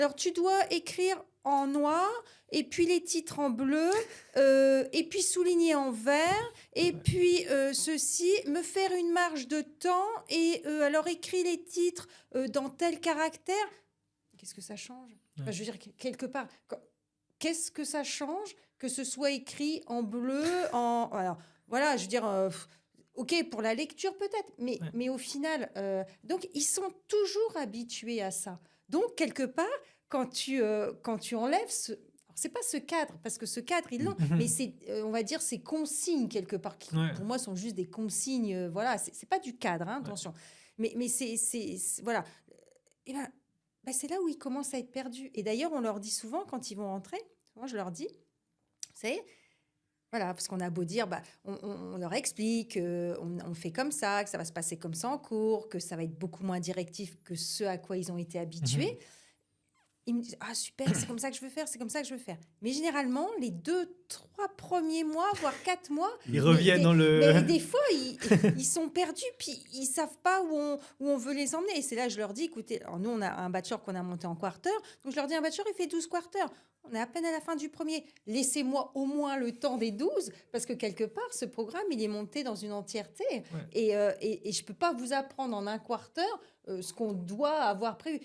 Alors, tu dois écrire en noir, et puis les titres en bleu, et puis souligner en vert, et puis ceci, me faire une marge de temps, et alors écris les titres dans tel caractère. Qu'est-ce que ça change? Enfin, Ouais. je veux dire, quelque part, qu'est-ce que ça change que ce soit écrit en bleu, alors, voilà, je veux dire, ok, pour la lecture peut-être, Ouais. mais au final, donc ils sont toujours habitués à ça. Donc, quelque part, quand tu enlèves ce... alors, c'est pas ce cadre, parce que ce cadre, ils l'ont, mais c'est, on va dire, ces consignes, quelque part, qui Ouais. pour moi sont juste des consignes, voilà, c'est pas du cadre, hein, Ouais. attention. Mais voilà. Et ben, c'est là où ils commencent à être perdus. Et d'ailleurs, on leur dit souvent, quand ils vont rentrer, moi je leur dis, vous savez, voilà, parce qu'on a beau dire, on leur explique, on fait comme ça, que ça va se passer comme ça en cours, que ça va être beaucoup moins directif que ce à quoi ils ont été habitués. Ils me disent, ah super, c'est comme ça que je veux faire, c'est comme ça que je veux faire. Mais généralement, les 2, 3 premiers mois, voire 4 mois, Ils reviennent dans le... mais des fois, ils sont perdus, puis ils savent pas où on veut les emmener. Et c'est là que je leur dis, écoutez, alors nous, on a un bachelor qu'on a monté en quarter, donc je leur dis, un bachelor, il fait 12 quarters. On est à peine à la fin du premier. Laissez-moi au moins le temps des 12, parce que quelque part, ce programme, il est monté dans une entièreté. Ouais. Et je peux pas vous apprendre en un quarter ce qu'on doit avoir prévu.